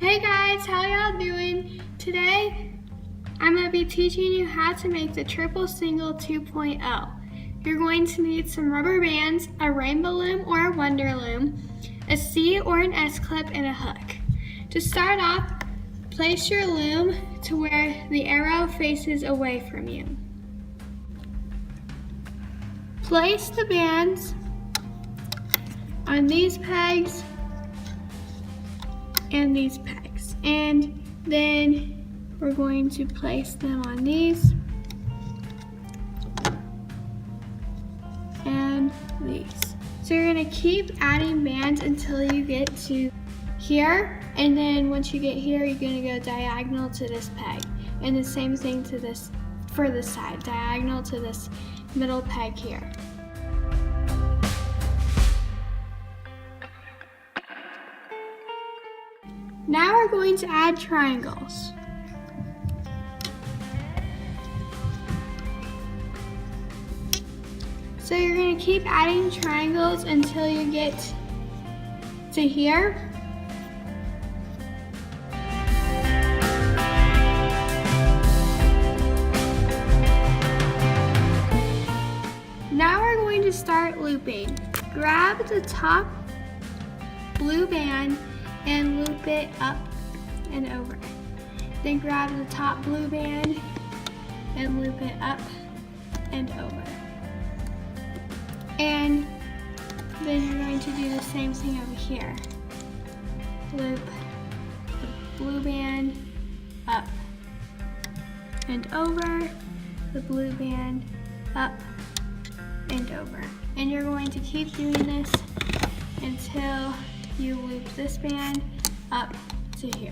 Hey guys, how y'all doing? Today, I'm going to be teaching you how to make the triple single 2.0. You're going to need some rubber bands, a rainbow loom or a wonder loom, a C or an S clip, and a hook. To start off, place your loom to where the arrow faces away from you. Place the bands on these pegs and these pegs, and then we're going to place them on these and these. So you're going to keep adding bands until you get to here, and then once you get here, you're going to go diagonal to this peg, and the same thing to this for this side, diagonal to this middle peg here. Now we're going to add triangles. So you're going to keep adding triangles until you get to here. Now we're going to start looping. Grab the top blue band and loop it up and over. Then grab the top blue band and loop it up and over. And then you're going to do the same thing over here. Loop the blue band up and over, the blue band up and over. And you're going to keep doing this until you loop this band up to here.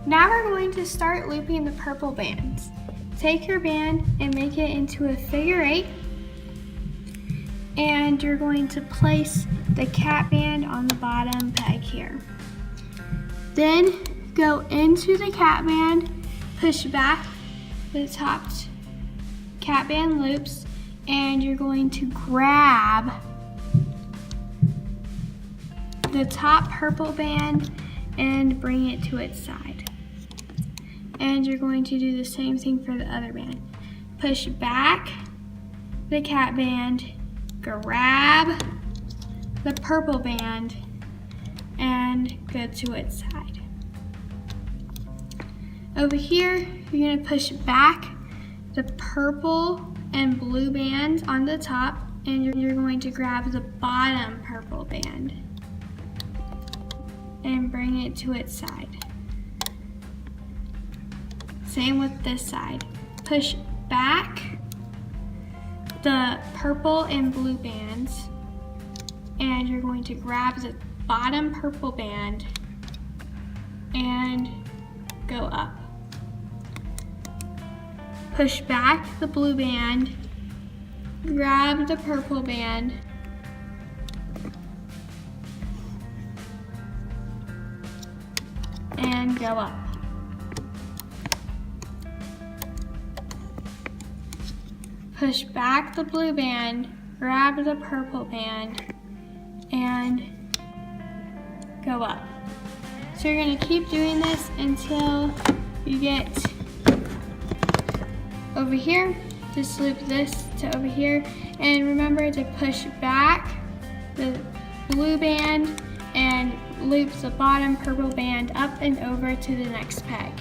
Now we're going to start looping the purple bands. Take your band and make it into a figure 8, and you're going to place the cat band on the bottom peg here. Then go into the cat band, push back the top cat band loops, and you're going to grab the top purple band and bring it to its side. And you're going to do the same thing for the other band. Push back the cat band, grab the purple band, and go to its side. Over here, you're going to push back the purple and blue bands on the top, and you're going to grab the bottom purple band and bring it to its side. Same with this side. Push back the purple and blue bands, and you're going to grab the bottom purple band and go up. Push back the blue band, grab the purple band, and go up. Push back the blue band, grab the purple band, and go up. So you're going to keep doing this until you get over here. Just loop this to over here, and remember to push back the blue band and loop the bottom purple band up and over to the next peg.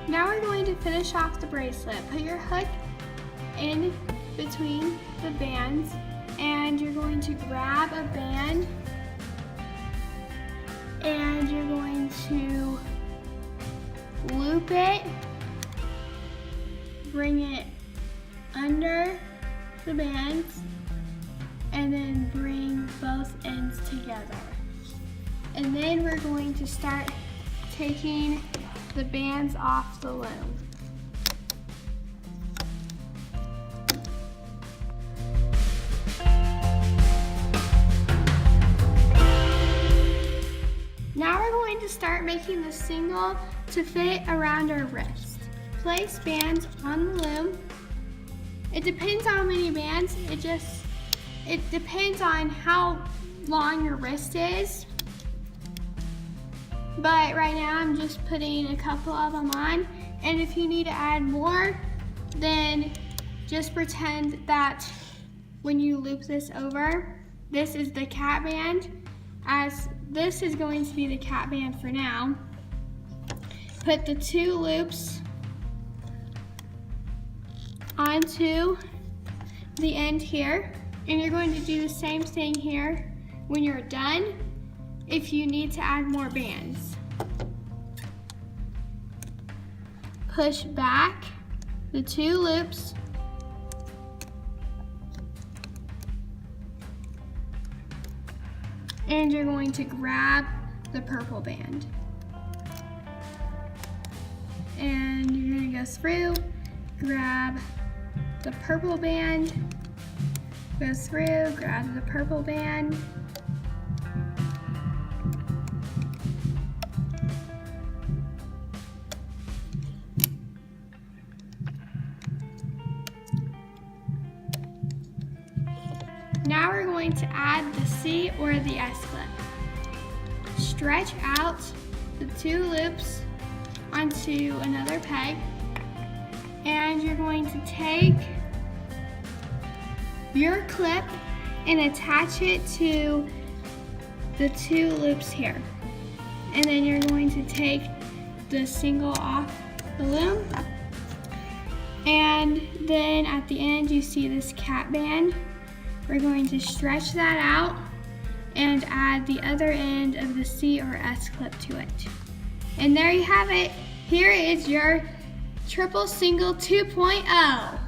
Now we're going to finish off the bracelet. Put your hook in between the bands, and you're going to grab a band and you're going to loop it, bring it under the bands, and then bring both ends together. And then we're going to start taking the bands off the loom. Now we're going to start making the single to fit around our wrist. Place bands on the loom It depends on how many bands. It depends on how long your wrist is. But right now I'm just putting a couple of them on. And if you need to add more, then just pretend that when you loop this over, this is the cat band, as this is going to be the cat band for now. Put the 2 loops onto the end here, and you're going to do the same thing here when you're done if you need to add more bands. Push back the 2 loops and you're going to grab the purple band. And you're going to go through, grab the purple band, go through, grab the purple band, now we're going to add the C or the S clip. Stretch out the 2 loops onto another peg, and you're going to take your clip and attach it to the 2 loops here. And then you're going to take the single off the loom, and then at the end you see this cat band. We're going to stretch that out and add the other end of the C or S clip to it. And there you have it. Here is your triple single 2.0.